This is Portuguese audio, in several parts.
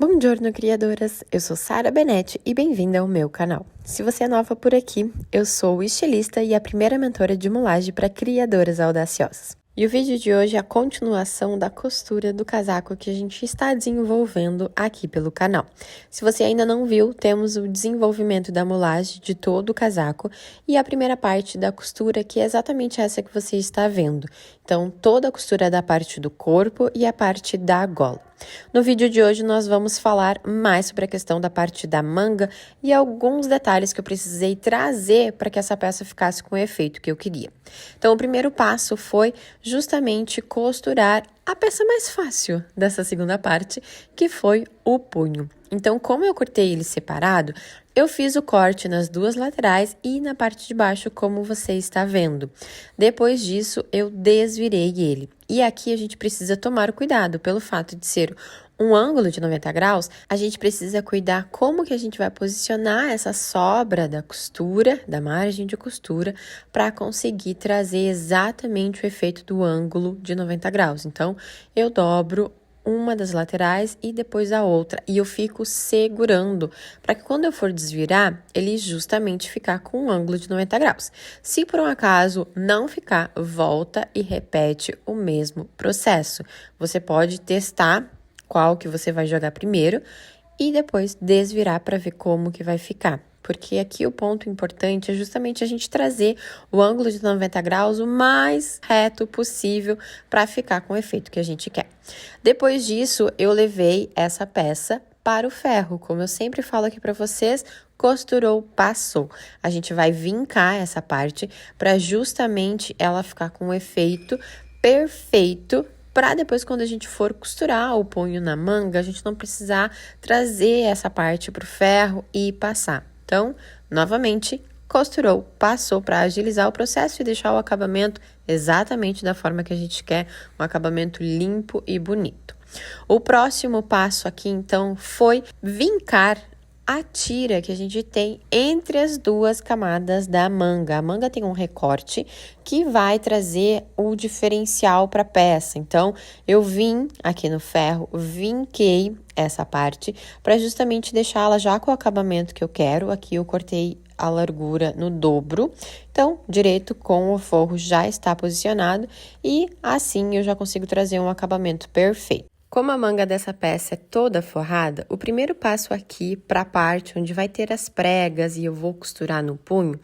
Buongiorno, criadoras! Eu sou Sara Benetti e bem-vinda ao meu canal. Se você é nova por aqui, eu sou estilista e a primeira mentora de mulagem para criadoras audaciosas. E o vídeo de hoje é a continuação da costura do casaco que a gente está desenvolvendo aqui pelo canal. Se você ainda não viu, temos o desenvolvimento da mulagem de todo o casaco e a primeira parte da costura, que é exatamente essa que você está vendo. Então, toda a costura da parte do corpo e a parte da gola. No vídeo de hoje, nós vamos falar mais sobre a questão da parte da manga e alguns detalhes que eu precisei trazer para que essa peça ficasse com o efeito que eu queria. Então, o primeiro passo foi justamente costurar a peça mais fácil dessa segunda parte, que foi o punho. Então, como eu cortei ele separado, eu fiz o corte nas duas laterais e na parte de baixo, como você está vendo. Depois disso, eu desvirei ele. E aqui a gente precisa tomar cuidado, pelo fato de ser um ângulo de 90 graus, a gente precisa cuidar como que a gente vai posicionar essa sobra da costura, da margem de costura, para conseguir trazer exatamente o efeito do ângulo de 90 graus. Então, eu dobro uma das laterais e depois a outra, e eu fico segurando para que quando eu for desvirar, ele justamente ficar com um ângulo de 90 graus. Se por um acaso não ficar, volta e repete o mesmo processo. Você pode testar qual que você vai jogar primeiro e depois desvirar para ver como que vai ficar. Porque aqui o ponto importante é justamente a gente trazer o ângulo de 90 graus o mais reto possível para ficar com o efeito que a gente quer. Depois disso, eu levei essa peça para o ferro. Como eu sempre falo aqui para vocês, costurou, passou. A gente vai vincar essa parte para justamente ela ficar com o efeito perfeito, para depois, quando a gente for costurar o punho na manga, a gente não precisar trazer essa parte para o ferro e passar. Então, novamente, costurou, passou para agilizar o processo e deixar o acabamento exatamente da forma que a gente quer, um acabamento limpo e bonito. O próximo passo aqui, então, foi vincar a tira que a gente tem entre as duas camadas da manga. A manga tem um recorte que vai trazer o diferencial para a peça. Então, eu vim aqui no ferro, vinquei essa parte para justamente deixá-la já com o acabamento que eu quero. Aqui eu cortei a largura no dobro. Então, direito com o forro já está posicionado e assim eu já consigo trazer um acabamento perfeito. Como a manga dessa peça é toda forrada, o primeiro passo aqui para a parte onde vai ter as pregas e eu vou costurar no punho,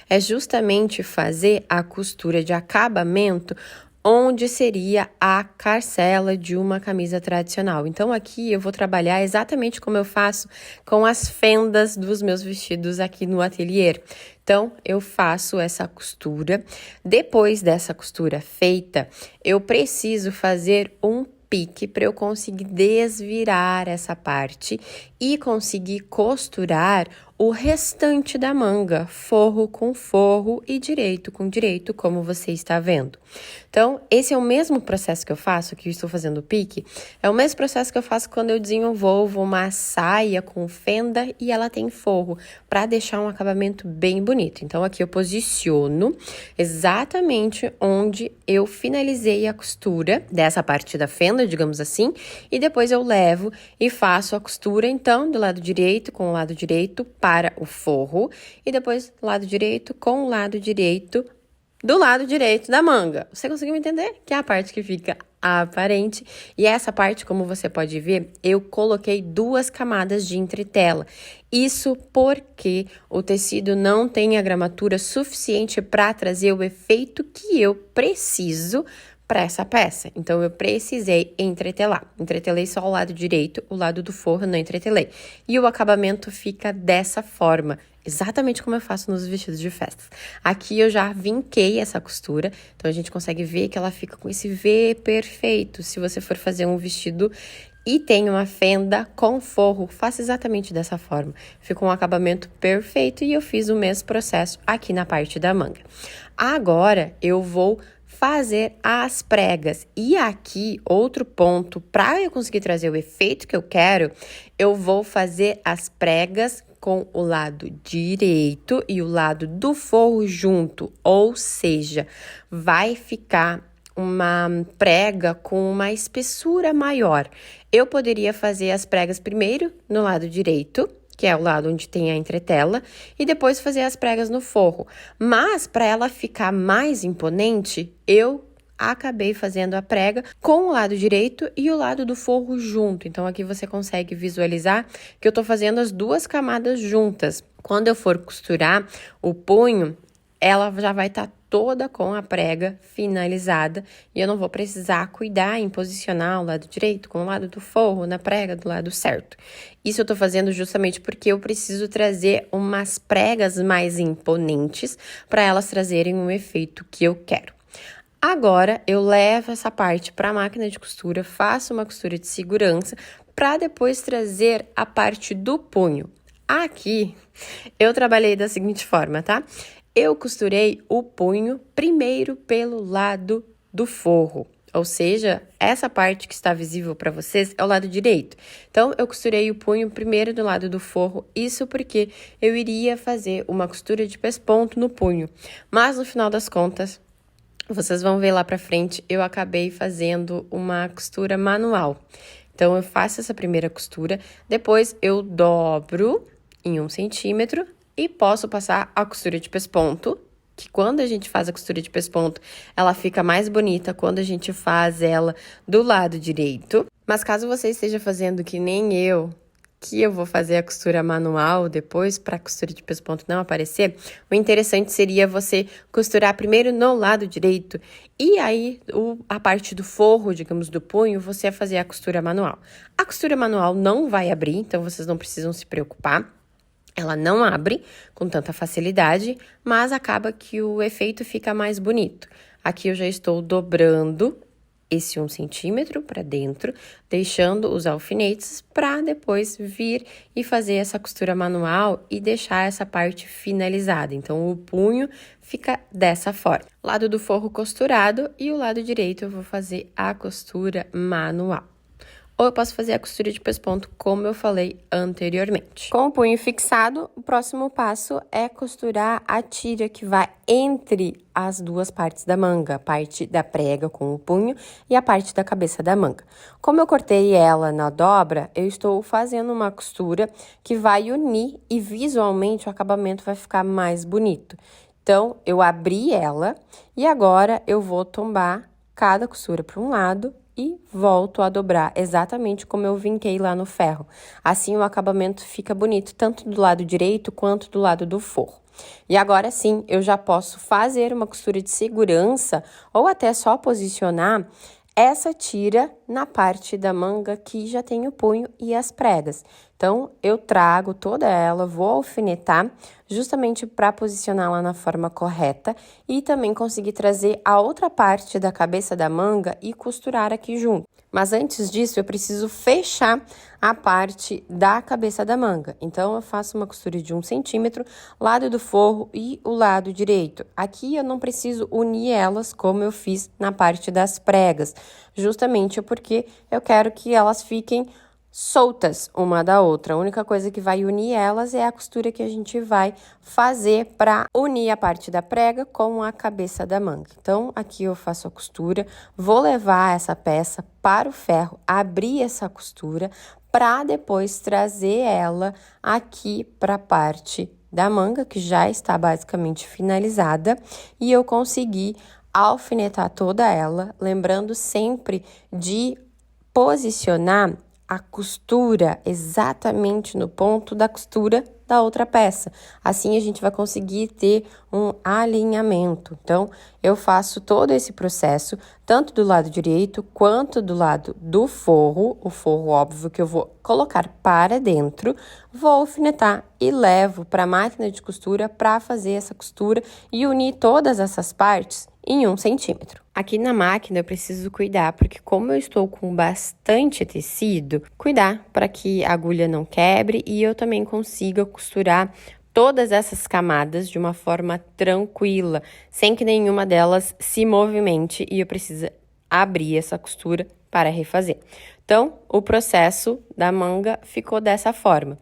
é justamente fazer a costura de acabamento onde seria a carcela de uma camisa tradicional. Então, aqui eu vou trabalhar exatamente como eu faço com as fendas dos meus vestidos aqui no ateliê. Então, eu faço essa costura. Depois dessa costura feita, eu preciso fazer um pique para eu conseguir desvirar essa parte e conseguir costurar o restante da manga, forro com forro e direito com direito, como você está vendo. Então, esse é o mesmo processo que eu faço, que eu estou fazendo o pique, é o mesmo processo que eu faço quando eu desenvolvo uma saia com fenda e ela tem forro, para deixar um acabamento bem bonito. Então, aqui eu posiciono exatamente onde eu finalizei a costura dessa parte da fenda, digamos assim, e depois eu levo e faço a costura, então, do lado direito com o lado direito para o forro, e depois lado direito com o lado direito do lado direito da manga. Você conseguiu me entender? Que é a parte que fica aparente. E essa parte, como você pode ver, eu coloquei duas camadas de entretela. Isso porque o tecido não tem a gramatura suficiente para trazer o efeito que eu preciso para essa peça. Então, eu precisei entretelar. Entretelei só o lado direito, o lado do forro não entretelei. E o acabamento fica dessa forma, exatamente como eu faço nos vestidos de festas. Aqui eu já vinquei essa costura, então a gente consegue ver que ela fica com esse V perfeito. Se você for fazer um vestido e tem uma fenda com forro, faça exatamente dessa forma. Fica um acabamento perfeito e eu fiz o mesmo processo aqui na parte da manga. Agora, eu vou fazer as pregas. E aqui, outro ponto, para eu conseguir trazer o efeito que eu quero, eu vou fazer as pregas com o lado direito e o lado do forro junto, ou seja, vai ficar uma prega com uma espessura maior. Eu poderia fazer as pregas primeiro no lado direito, que é o lado onde tem a entretela, e depois fazer as pregas no forro. Mas, para ela ficar mais imponente, eu acabei fazendo a prega com o lado direito e o lado do forro junto. Então, aqui você consegue visualizar que eu tô fazendo as duas camadas juntas. Quando eu for costurar o punho, ela já vai estar toda com a prega finalizada e eu não vou precisar cuidar em posicionar o lado direito com o lado do forro na prega do lado certo. Isso eu tô fazendo justamente porque eu preciso trazer umas pregas mais imponentes para elas trazerem o efeito que eu quero. Agora, eu levo essa parte para a máquina de costura, faço uma costura de segurança para depois trazer a parte do punho. Aqui, eu trabalhei da seguinte forma, tá? Eu costurei o punho primeiro pelo lado do forro, ou seja, essa parte que está visível para vocês é o lado direito. Então, eu costurei o punho primeiro do lado do forro, isso porque eu iria fazer uma costura de pesponto no punho. Mas, no final das contas, vocês vão ver lá pra frente, eu acabei fazendo uma costura manual. Então, eu faço essa primeira costura, depois eu dobro em 1 centímetro e posso passar a costura de pesponto, que quando a gente faz a costura de pesponto, ela fica mais bonita quando a gente faz ela do lado direito. Mas caso você esteja fazendo que nem eu, que eu vou fazer a costura manual depois para a costura de pesponto não aparecer, o interessante seria você costurar primeiro no lado direito e aí a parte do forro, digamos, do punho, você vai fazer a costura manual. A costura manual não vai abrir, então vocês não precisam se preocupar. Ela não abre com tanta facilidade, mas acaba que o efeito fica mais bonito. Aqui eu já estou dobrando esse 1 centímetro para dentro, deixando os alfinetes para depois vir e fazer essa costura manual e deixar essa parte finalizada. Então, o punho fica dessa forma. Lado do forro costurado e o lado direito eu vou fazer a costura manual. Ou eu posso fazer a costura de pesponto, como eu falei anteriormente. Com o punho fixado, o próximo passo é costurar a tira que vai entre as duas partes da manga, a parte da prega com o punho e a parte da cabeça da manga. Como eu cortei ela na dobra, eu estou fazendo uma costura que vai unir e visualmente o acabamento vai ficar mais bonito. Então, eu abri ela e agora eu vou tombar cada costura para um lado e volto a dobrar exatamente como eu vinquei lá no ferro. Assim o acabamento fica bonito tanto do lado direito quanto do lado do forro. E agora sim, eu já posso fazer uma costura de segurança ou até só posicionar essa tira na parte da manga que já tem o punho e as pregas. Então, eu trago toda ela, vou alfinetar justamente para posicioná-la na forma correta e também conseguir trazer a outra parte da cabeça da manga e costurar aqui junto. Mas antes disso, eu preciso fechar a parte da cabeça da manga. Então, eu faço uma costura de 1 centímetro, lado do forro e o lado direito. Aqui eu não preciso unir elas como eu fiz na parte das pregas, justamente porque eu quero que elas fiquem soltas uma da outra. A única coisa que vai unir elas é a costura que a gente vai fazer para unir a parte da prega com a cabeça da manga. Então, aqui eu faço a costura, vou levar essa peça para o ferro, abrir essa costura para depois trazer ela aqui para a parte da manga, que já está basicamente finalizada, e eu consegui alfinetar toda ela, lembrando sempre de posicionar a costura exatamente no ponto da costura da outra peça. Assim, a gente vai conseguir ter um alinhamento. Então, eu faço todo esse processo, tanto do lado direito quanto do lado do forro. O forro, óbvio, que eu vou colocar para dentro, vou alfinetar e levo para a máquina de costura para fazer essa costura e unir todas essas partes em 1 centímetro. Aqui na máquina eu preciso cuidar, porque como eu estou com bastante tecido, cuidar para que a agulha não quebre e eu também consiga costurar todas essas camadas de uma forma tranquila, sem que nenhuma delas se movimente e eu preciso abrir essa costura para refazer. Então, o processo da manga ficou dessa forma.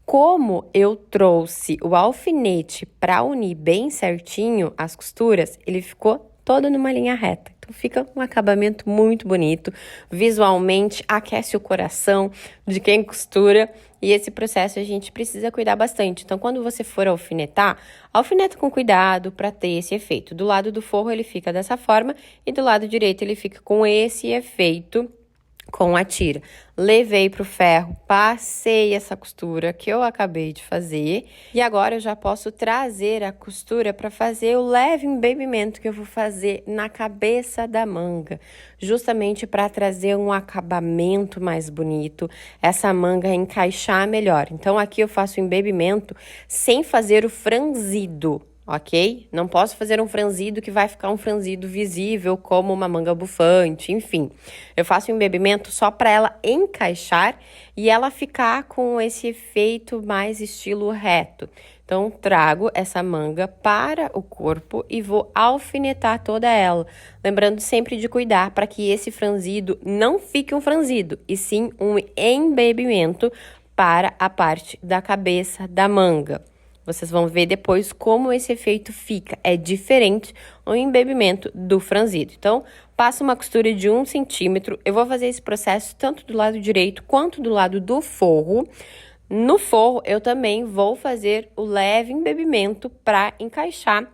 Como eu trouxe o alfinete para unir bem certinho as costuras, ele ficou toda numa linha reta. Então fica um acabamento muito bonito, visualmente aquece o coração de quem costura. E esse processo a gente precisa cuidar bastante. Então, quando você for alfinetar, alfineta com cuidado para ter esse efeito. Do lado do forro ele fica dessa forma e do lado direito ele fica com esse efeito com a tira. Levei para o ferro, passei essa costura que eu acabei de fazer e agora eu já posso trazer a costura para fazer o leve embebimento que eu vou fazer na cabeça da manga, justamente para trazer um acabamento mais bonito, essa manga encaixar melhor. Então aqui eu faço o embebimento sem fazer o franzido. Ok? Não posso fazer um franzido que vai ficar um franzido visível, como uma manga bufante, enfim. Eu faço um embebimento só para ela encaixar e ela ficar com esse efeito mais estilo reto. Então, trago essa manga para o corpo e vou alfinetar toda ela. Lembrando sempre de cuidar para que esse franzido não fique um franzido, e sim um embebimento para a parte da cabeça da manga. Vocês vão ver depois como esse efeito fica. É diferente o embebimento do franzido. Então, passo uma costura de 1 centímetro. Eu vou fazer esse processo tanto do lado direito quanto do lado do forro. No forro, eu também vou fazer o leve embebimento para encaixar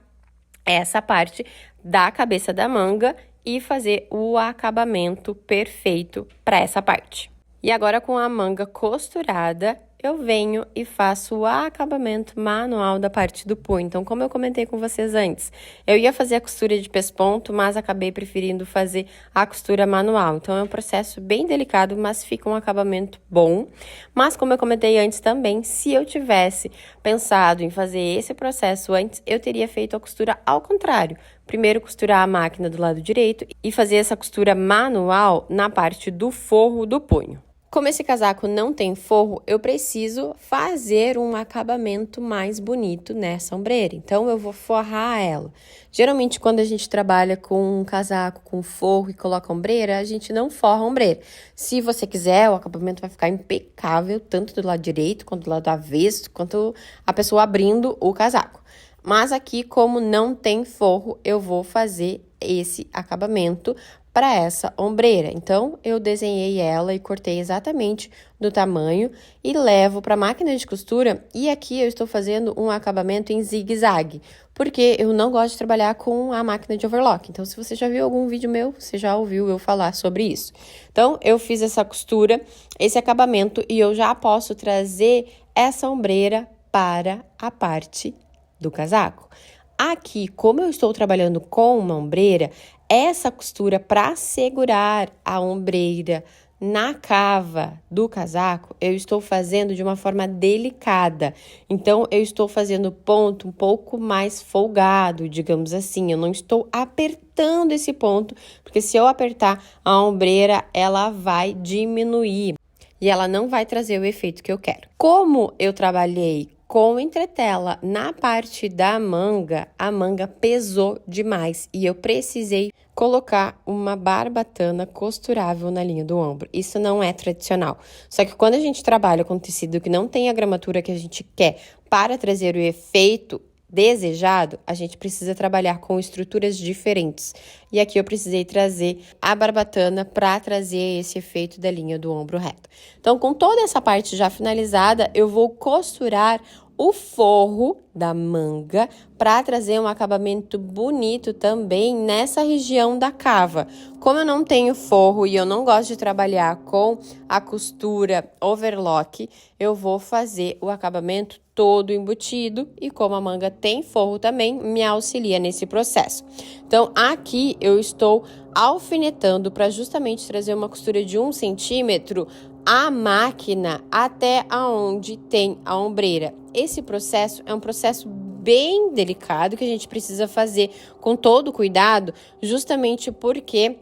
essa parte da cabeça da manga e fazer o acabamento perfeito para essa parte. E agora, com a manga costurada, eu venho e faço o acabamento manual da parte do punho. Então, como eu comentei com vocês antes, eu ia fazer a costura de pesponto, mas acabei preferindo fazer a costura manual. Então, é um processo bem delicado, mas fica um acabamento bom. Mas, como eu comentei antes também, se eu tivesse pensado em fazer esse processo antes, eu teria feito a costura ao contrário. Primeiro, costurar a máquina do lado direito e fazer essa costura manual na parte do forro do punho. Como esse casaco não tem forro, eu preciso fazer um acabamento mais bonito nessa ombreira. Então, eu vou forrar ela. Geralmente, quando a gente trabalha com um casaco com forro e coloca ombreira, a gente não forra a ombreira. Se você quiser, o acabamento vai ficar impecável, tanto do lado direito, quanto do lado avesso, quanto a pessoa abrindo o casaco. Mas aqui, como não tem forro, eu vou fazer esse acabamento para essa ombreira. Então, eu desenhei ela e cortei exatamente do tamanho e levo para a máquina de costura. E aqui eu estou fazendo um acabamento em zigue-zague, porque eu não gosto de trabalhar com a máquina de overlock. Então, se você já viu algum vídeo meu, você já ouviu eu falar sobre isso. Então, eu fiz essa costura, esse acabamento, e eu já posso trazer essa ombreira para a parte do casaco. Aqui, como eu estou trabalhando com uma ombreira, essa costura para segurar a ombreira na cava do casaco, eu estou fazendo de uma forma delicada. Então, eu estou fazendo ponto um pouco mais folgado, digamos assim. Eu não estou apertando esse ponto, porque se eu apertar a ombreira, ela vai diminuir e ela não vai trazer o efeito que eu quero. Como eu trabalhei com entretela na parte da manga, a manga pesou demais e eu precisei colocar uma barbatana costurável na linha do ombro. Isso não é tradicional. Só que quando a gente trabalha com tecido que não tem a gramatura que a gente quer para trazer o efeito desejado, a gente precisa trabalhar com estruturas diferentes. E aqui eu precisei trazer a barbatana para trazer esse efeito da linha do ombro reto. Então, com toda essa parte já finalizada, eu vou costurar o forro da manga para trazer um acabamento bonito também nessa região da cava. Como eu não tenho forro e eu não gosto de trabalhar com a costura overlock, eu vou fazer o acabamento todo embutido e como a manga tem forro também, me auxilia nesse processo. Então, aqui eu estou alfinetando para justamente trazer uma costura de 1 centímetro a máquina até aonde tem a ombreira. Esse processo é um processo bem delicado que a gente precisa fazer com todo cuidado, justamente porque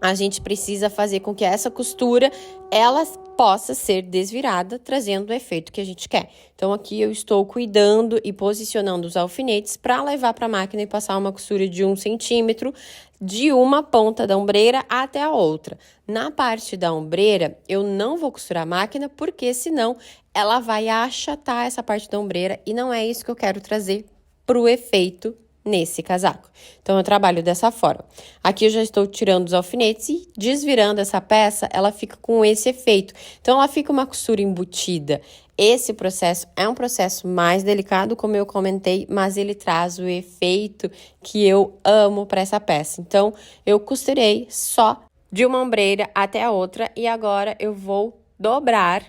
a gente precisa fazer com que essa costura ela possa ser desvirada, trazendo o efeito que a gente quer. Então, aqui eu estou cuidando e posicionando os alfinetes para levar para a máquina e passar uma costura de 1 centímetro de uma ponta da ombreira até a outra. Na parte da ombreira, eu não vou costurar a máquina, porque senão ela vai achatar essa parte da ombreira e não é isso que eu quero trazer para o efeito nesse casaco. Então, eu trabalho dessa forma. Aqui eu já estou tirando os alfinetes e desvirando essa peça, ela fica com esse efeito. Então, ela fica uma costura embutida. Esse processo é um processo mais delicado, como eu comentei, mas ele traz o efeito que eu amo para essa peça. Então, eu costurei só de uma ombreira até a outra e agora eu vou dobrar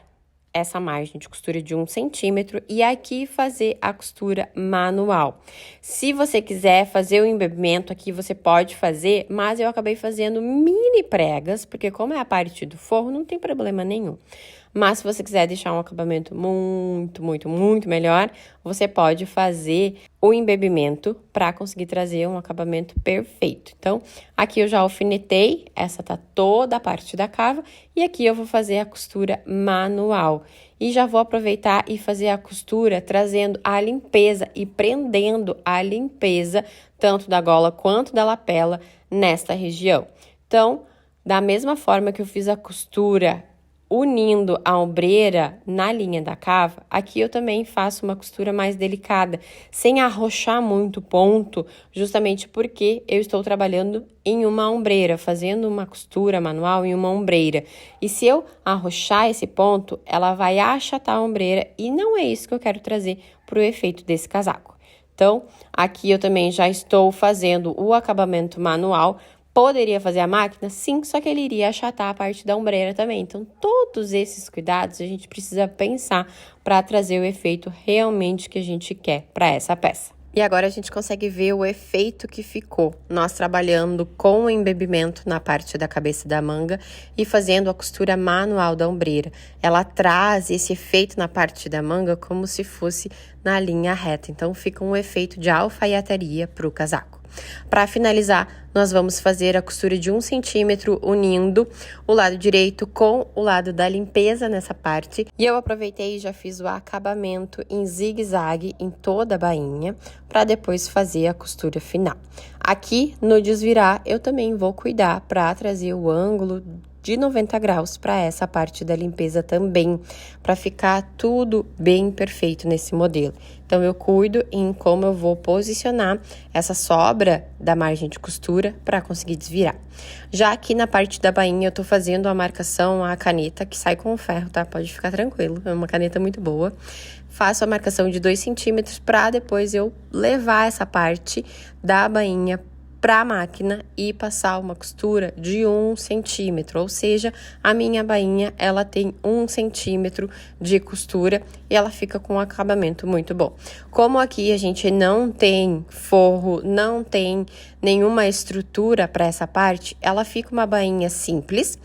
essa margem de costura de 1 centímetro e aqui fazer a costura manual. Se você quiser fazer o embebimento aqui, você pode fazer, mas eu acabei fazendo mini pregas, porque como é a parte do forro, não tem problema nenhum. Mas se você quiser deixar um acabamento muito melhor, você pode fazer o embebimento para conseguir trazer um acabamento perfeito. Então, aqui eu já alfinetei, essa tá toda a parte da cava, e aqui eu vou fazer a costura manual. E já vou aproveitar e fazer a costura trazendo a limpeza e prendendo a limpeza, tanto da gola quanto da lapela, nesta região. Então, da mesma forma que eu fiz a costura unindo a ombreira na linha da cava, aqui eu também faço uma costura mais delicada, sem arrochar muito o ponto, justamente porque eu estou trabalhando em uma ombreira, fazendo uma costura manual em uma ombreira. E se eu arrochar esse ponto, ela vai achatar a ombreira e não é isso que eu quero trazer para o efeito desse casaco. Então, aqui eu também já estou fazendo o acabamento manual. Poderia fazer a máquina? Sim, só que ele iria achatar a parte da ombreira também. Então, todos esses cuidados a gente precisa pensar para trazer o efeito realmente que a gente quer para essa peça. E agora a gente consegue ver o efeito que ficou, nós trabalhando com o embebimento na parte da cabeça da manga e fazendo a costura manual da ombreira. Ela traz esse efeito na parte da manga como se fosse na linha reta, então fica um efeito de alfaiataria para o casaco. Para finalizar, nós vamos fazer a costura de 1 centímetro unindo o lado direito com o lado da limpeza nessa parte. E eu aproveitei e já fiz o acabamento em zigue-zague em toda a bainha, para depois fazer a costura final. Aqui no desvirar, eu também vou cuidar para trazer o ângulo de 90 graus para essa parte da limpeza também, para ficar tudo bem perfeito nesse modelo. Então, eu cuido em como eu vou posicionar essa sobra da margem de costura para conseguir desvirar. Já aqui na parte da bainha, eu tô fazendo a marcação à caneta, que sai com o ferro, tá? Pode ficar tranquilo, é uma caneta muito boa. Faço a marcação de 2 centímetros para depois eu levar essa parte da bainha para a máquina e passar uma costura de 1 centímetro, ou seja, a minha bainha ela tem 1 centímetro de costura e ela fica com um acabamento muito bom. Como aqui a gente não tem forro, não tem nenhuma estrutura para essa parte, ela fica uma bainha simples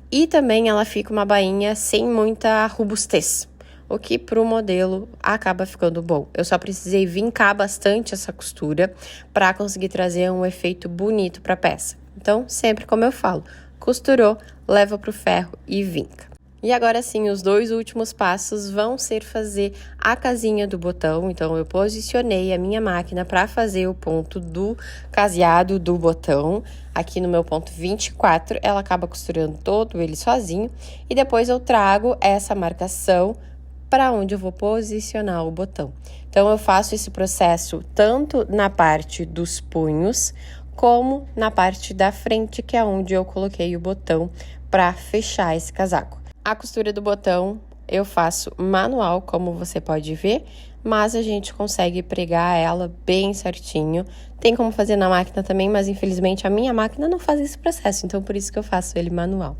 e também ela fica uma bainha sem muita robustez, o que para o modelo acaba ficando bom. Eu só precisei vincar bastante essa costura para conseguir trazer um efeito bonito para a peça. Então, sempre como eu falo, costurou, leva para o ferro e vinca. E agora sim, os 2 últimos passos vão ser fazer a casinha do botão. Então, eu posicionei a minha máquina para fazer o ponto do caseado do botão. Aqui no meu ponto 24, ela acaba costurando todo ele sozinho. E depois eu trago essa marcação para onde eu vou posicionar o botão. Então, eu faço esse processo tanto na parte dos punhos, como na parte da frente, que é onde eu coloquei o botão para fechar esse casaco. A costura do botão eu faço manual, como você pode ver, mas a gente consegue pregar ela bem certinho. Tem como fazer na máquina também, mas infelizmente a minha máquina não faz esse processo, então por isso que eu faço ele manual.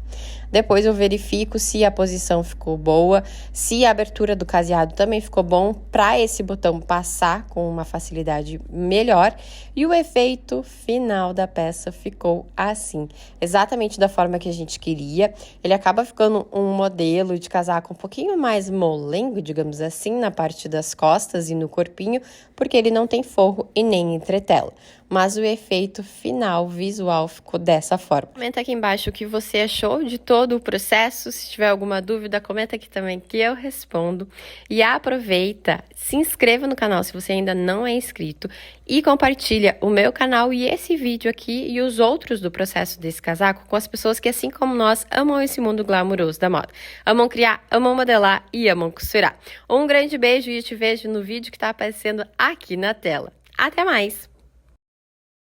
Depois eu verifico se a posição ficou boa, se a abertura do caseado também ficou bom, para esse botão passar com uma facilidade melhor. E o efeito final da peça ficou assim, exatamente da forma que a gente queria. Ele acaba ficando um modelo de casaco um pouquinho mais molengo, digamos assim, na parte das costas e no corpinho, porque ele não tem forro e nem entretela. Mas o efeito final visual ficou dessa forma. Comenta aqui embaixo o que você achou de todo o processo. Se tiver alguma dúvida, comenta aqui também que eu respondo. E aproveita, se inscreva no canal se você ainda não é inscrito e compartilha o meu canal e esse vídeo aqui e os outros do processo desse casaco com as pessoas que, assim como nós, amam esse mundo glamouroso da moda. Amam criar, amam modelar e amam costurar. Um grande beijo e eu te vejo no vídeo que está aparecendo aqui na tela. Até mais!